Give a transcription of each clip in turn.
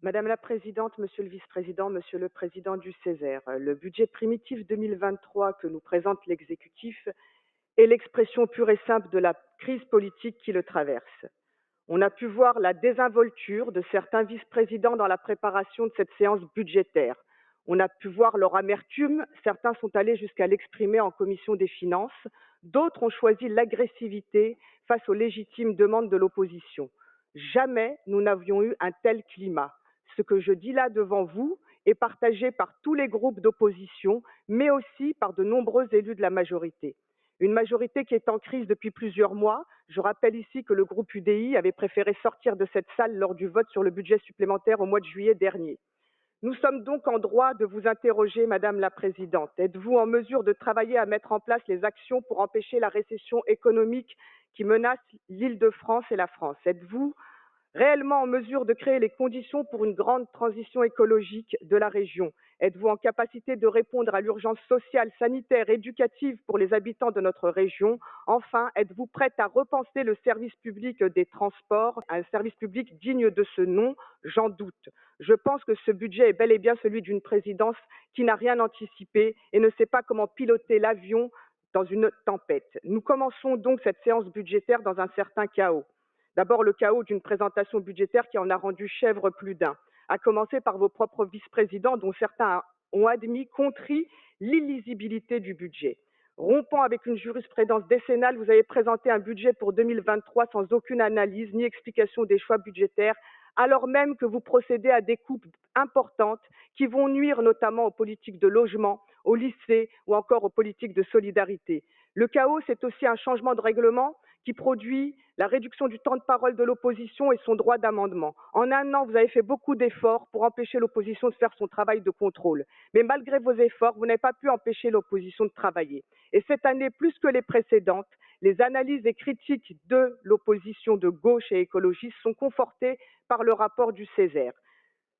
Madame la Présidente, Monsieur le Vice-président, Monsieur le Président du Césaire, le budget primitif 2023 que nous présente l'exécutif est l'expression pure et simple de la crise politique qui le traverse. On a pu voir la désinvolture de certains vice-présidents dans la préparation de cette séance budgétaire. On a pu voir leur amertume, certains sont allés jusqu'à l'exprimer en commission des finances, d'autres ont choisi l'agressivité face aux légitimes demandes de l'opposition. Jamais nous n'avions eu un tel climat. Ce que je dis là devant vous est partagé par tous les groupes d'opposition, mais aussi par de nombreux élus de la majorité. Une majorité qui est en crise depuis plusieurs mois. Je rappelle ici que le groupe UDI avait préféré sortir de cette salle lors du vote sur le budget supplémentaire au mois de juillet dernier. Nous sommes donc en droit de vous interroger, Madame la Présidente. Êtes-vous en mesure de travailler à mettre en place les actions pour empêcher la récession économique qui menace l'Île-de-France et la France? Êtes-vous réellement en mesure de créer les conditions pour une grande transition écologique de la région? Êtes-vous en capacité de répondre à l'urgence sociale, sanitaire, éducative pour les habitants de notre région? Enfin, êtes-vous prête à repenser le service public des transports, un service public digne de ce nom? J'en doute. Je pense que ce budget est bel et bien celui d'une présidence qui n'a rien anticipé et ne sait pas comment piloter l'avion dans une tempête. Nous commençons donc cette séance budgétaire dans un certain chaos. D'abord, le chaos d'une présentation budgétaire qui en a rendu chèvre plus d'un, à commencer par vos propres vice-présidents dont certains ont admis, contrit l'illisibilité du budget. Rompant avec une jurisprudence décennale, vous avez présenté un budget pour 2023 sans aucune analyse ni explication des choix budgétaires, alors même que vous procédez à des coupes importantes qui vont nuire notamment aux politiques de logement, aux lycées ou encore aux politiques de solidarité. Le chaos, c'est aussi un changement de règlement qui produit la réduction du temps de parole de l'opposition et son droit d'amendement. En un an, vous avez fait beaucoup d'efforts pour empêcher l'opposition de faire son travail de contrôle. Mais malgré vos efforts, vous n'avez pas pu empêcher l'opposition de travailler. Et cette année, plus que les précédentes, les analyses et critiques de l'opposition de gauche et écologiste sont confortées par le rapport du Césaire.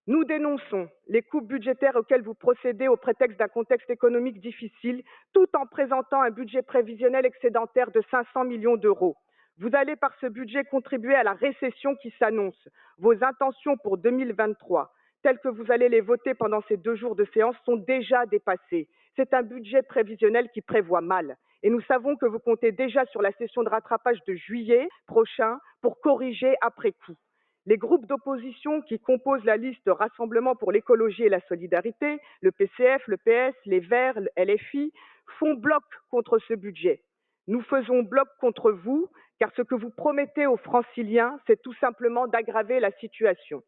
Nous dénonçons les coupes budgétaires auxquelles vous procédez au prétexte d'un contexte économique difficile, tout en présentant un budget prévisionnel excédentaire de 500 millions d'euros. Vous allez par ce budget contribuer à la récession qui s'annonce. Vos intentions pour 2023, telles que vous allez les voter pendant ces 2 jours de séance, sont déjà dépassées. C'est un budget prévisionnel qui prévoit mal. Et nous savons que vous comptez déjà sur la session de rattrapage de juillet prochain pour corriger après coup. Les groupes d'opposition qui composent la liste Rassemblement pour l'écologie et la solidarité, le PCF, le PS, les Verts, le LFI, font bloc contre ce budget. Nous faisons bloc contre vous, car ce que vous promettez aux franciliens, c'est tout simplement d'aggraver la situation.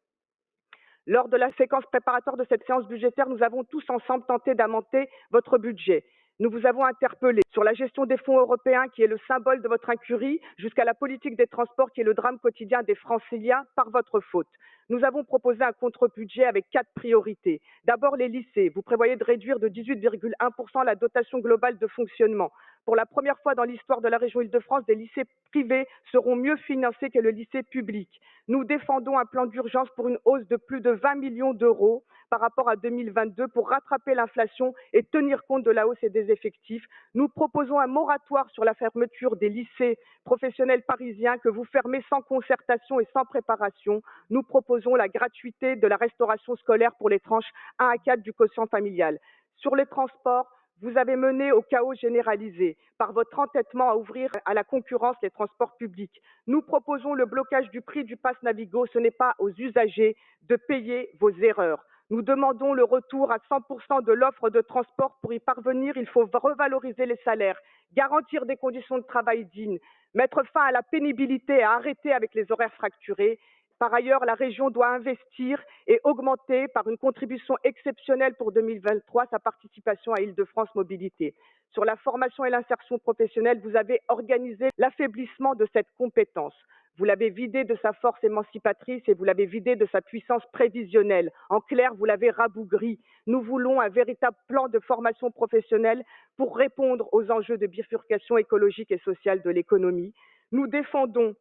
Lors de la séquence préparatoire de cette séance budgétaire, nous avons tous ensemble tenté d'amender votre budget. Nous vous avons interpellé sur la gestion des fonds européens qui est le symbole de votre incurie, jusqu'à la politique des transports qui est le drame quotidien des franciliens par votre faute. Nous avons proposé un contre-budget avec 4 priorités. D'abord, les lycées. Vous prévoyez de réduire de 18,1% la dotation globale de fonctionnement. Pour la première fois dans l'histoire de la région Île-de-France, des lycées privés seront mieux financés que le lycée public. Nous défendons un plan d'urgence pour une hausse de plus de 20 millions d'euros par rapport à 2022 pour rattraper l'inflation et tenir compte de la hausse et des effectifs. Nous proposons un moratoire sur la fermeture des lycées professionnels parisiens que vous fermez sans concertation et sans préparation. Nous proposons la gratuité de la restauration scolaire pour les tranches 1 à 4 du quotient familial. Sur les transports, vous avez mené au chaos généralisé par votre entêtement à ouvrir à la concurrence les transports publics. Nous proposons le blocage du prix du pass Navigo. Ce n'est pas aux usagers de payer vos erreurs. Nous demandons le retour à 100% de l'offre de transport. Pour y parvenir, il faut revaloriser les salaires, garantir des conditions de travail dignes, mettre fin à la pénibilité et arrêter avec les horaires fracturés. Par ailleurs, la région doit investir et augmenter par une contribution exceptionnelle pour 2023 sa participation à Île-de-France Mobilité. Sur la formation et l'insertion professionnelle, vous avez organisé l'affaiblissement de cette compétence. Vous l'avez vidée de sa force émancipatrice et vous l'avez vidée de sa puissance prévisionnelle. En clair, vous l'avez rabougrie. Nous voulons un véritable plan de formation professionnelle pour répondre aux enjeux de bifurcation écologique et sociale de l'économie. Nous défendons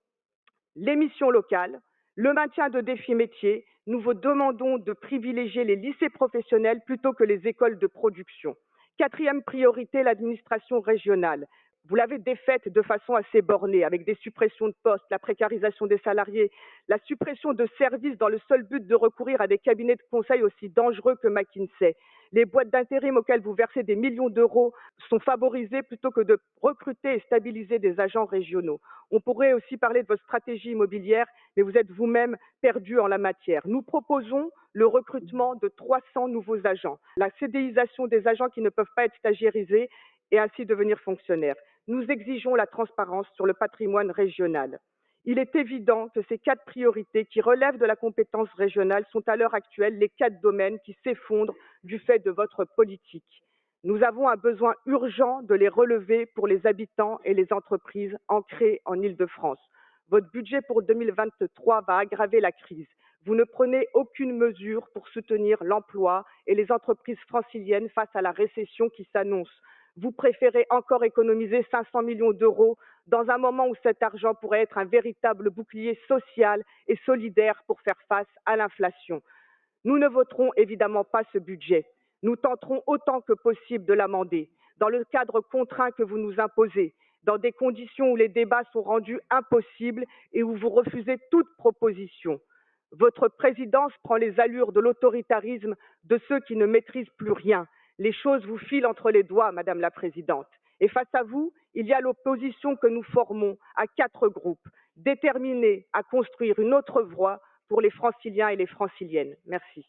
les missions locales, le maintien de défis métiers. Nous vous demandons de privilégier les lycées professionnels plutôt que les écoles de production. Quatrième priorité, l'administration régionale. Vous l'avez défaite de façon assez bornée, avec des suppressions de postes, la précarisation des salariés, la suppression de services dans le seul but de recourir à des cabinets de conseil aussi dangereux que McKinsey. Les boîtes d'intérim auxquelles vous versez des millions d'euros sont favorisées plutôt que de recruter et stabiliser des agents régionaux. On pourrait aussi parler de votre stratégie immobilière, mais vous êtes vous-même perdu en la matière. Nous proposons le recrutement de 300 nouveaux agents, la CDIsation des agents qui ne peuvent pas être stagiairisés et ainsi devenir fonctionnaires. Nous exigeons la transparence sur le patrimoine régional. Il est évident que ces 4 priorités qui relèvent de la compétence régionale sont à l'heure actuelle les 4 domaines qui s'effondrent du fait de votre politique. Nous avons un besoin urgent de les relever pour les habitants et les entreprises ancrées en Île-de-France. Votre budget pour 2023 va aggraver la crise. Vous ne prenez aucune mesure pour soutenir l'emploi et les entreprises franciliennes face à la récession qui s'annonce. Vous préférez encore économiser 500 millions d'euros dans un moment où cet argent pourrait être un véritable bouclier social et solidaire pour faire face à l'inflation. Nous ne voterons évidemment pas ce budget. Nous tenterons autant que possible de l'amender, dans le cadre contraint que vous nous imposez, dans des conditions où les débats sont rendus impossibles et où vous refusez toute proposition. Votre présidence prend les allures de l'autoritarisme de ceux qui ne maîtrisent plus rien. Les choses vous filent entre les doigts, Madame la Présidente. Et face à vous, il y a l'opposition que nous formons à 4 groupes, déterminés à construire une autre voie pour les Franciliens et les Franciliennes. Merci.